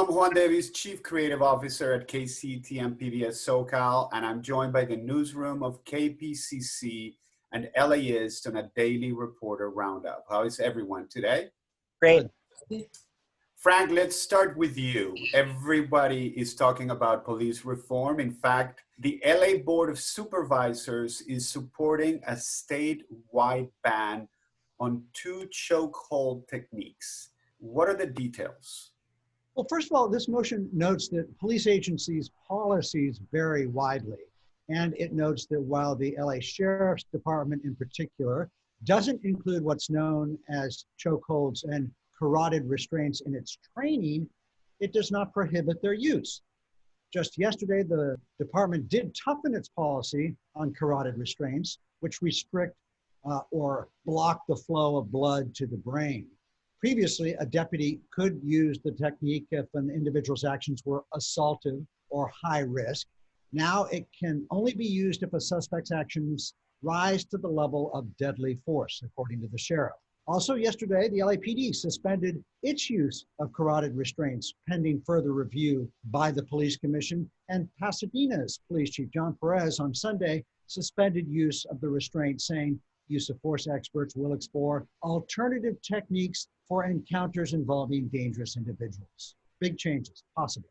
Hello, I'm Juan Davis, Chief Creative Officer at KCTM PBS SoCal, and I'm joined by the newsroom of KPCC and LAist on a daily reporter roundup. How is everyone today? Great. Frank, let's start with you. Everybody is talking about police reform. In fact, the LA Board of Supervisors is supporting a statewide ban on 2 chokehold techniques. What are the details? Well, first of all, this motion notes that police agencies' policies vary widely. And it notes that while the LA Sheriff's Department in particular doesn't include what's known as chokeholds and carotid restraints in its training, it does not prohibit their use. Just yesterday, the department did toughen its policy on carotid restraints, which restrict or block the flow of blood to the brain. Previously, a deputy could use the technique if an individual's actions were assaultive or high risk. Now it can only be used if a suspect's actions rise to the level of deadly force, according to the sheriff. Also yesterday, the LAPD suspended its use of carotid restraints pending further review by the police commission, and Pasadena's police chief, John Perez, on Sunday suspended use of the restraint, saying use of force experts will explore alternative techniques for encounters involving dangerous individuals. Big changes, possibly.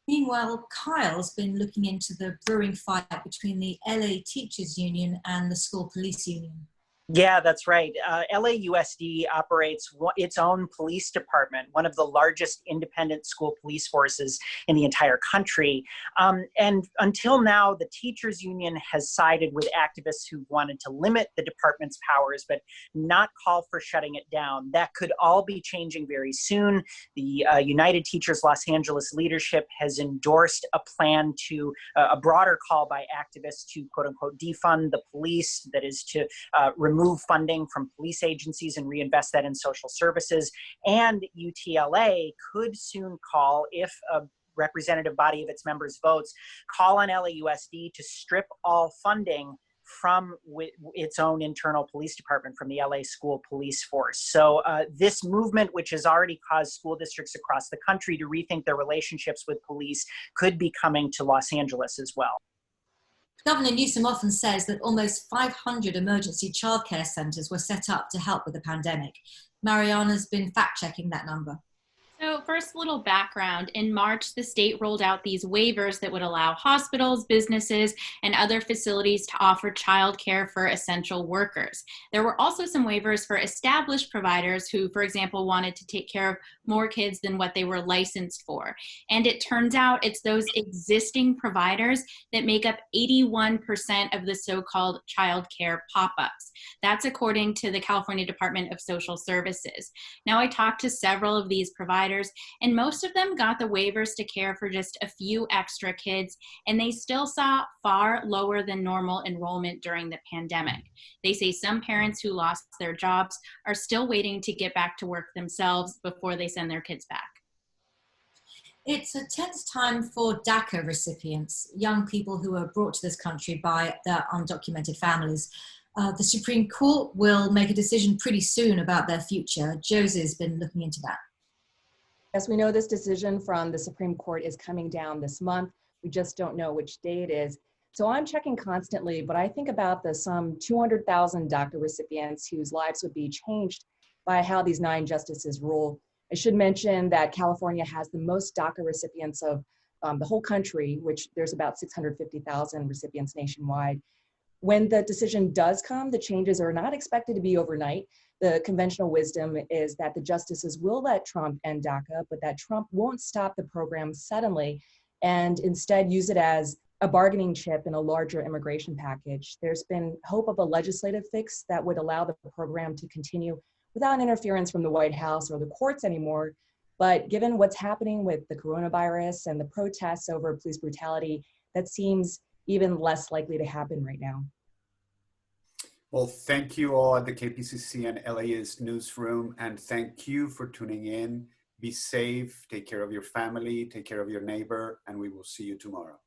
Meanwhile, Kyle's been looking into the brewing fight between the LA Teachers Union and the School Police Union. Yeah, that's right. LAUSD operates its own police department, one of the largest independent school police forces in the entire country. And until now, the teachers union has sided with activists who wanted to limit the department's powers, but not call for shutting it down. That could all be changing very soon. The United Teachers Los Angeles leadership has endorsed a plan to, a broader call by activists to, quote unquote, defund the police, that is to remove funding from police agencies and reinvest that in social services. And UTLA could soon call, if a representative body of its members votes, call on LAUSD to strip all funding from its own internal police department, from the LA School Police Force. So this movement, which has already caused school districts across the country to rethink their relationships with police, could be coming to Los Angeles as well. Governor Newsom often says that almost 500 emergency childcare centres were set up to help with the pandemic. Mariana's been fact-checking that number. So first, a little background. In March, the state rolled out these waivers that would allow hospitals, businesses, and other facilities to offer childcare for essential workers. There were also some waivers for established providers who, for example, wanted to take care of more kids than what they were licensed for. And it turns out it's those existing providers that make up 81% of the so-called childcare pop-ups. That's according to the California Department of Social Services. Now, I talked to several of these providers, and most of them got the waivers to care for just a few extra kids, and they still saw far lower than normal enrollment during the pandemic. They say some parents who lost their jobs are still waiting to get back to work themselves before they send their kids back. It's a tense time for DACA recipients, young people who are brought to this country by their undocumented families. The Supreme Court will make a decision pretty soon about their future. Josie's been looking into that. As we know, this decision from the Supreme Court is coming down this month. We just don't know which day it is. So I'm checking constantly, but I think about the some 200,000 DACA recipients whose lives would be changed by how these 9 justices rule. I should mention that California has the most DACA recipients of the whole country, which there's about 650,000 recipients nationwide. When the decision does come, the changes are not expected to be overnight. The conventional wisdom is that the justices will let Trump end DACA, but that Trump won't stop the program suddenly and instead use it as a bargaining chip in a larger immigration package. There's been hope of a legislative fix that would allow the program to continue without interference from the White House or the courts anymore. But given what's happening with the coronavirus and the protests over police brutality, that seems even less likely to happen right now. Well, thank you all at the KPCC and LAist newsroom, and thank you for tuning in. Be safe, take care of your family, take care of your neighbor, and we will see you tomorrow.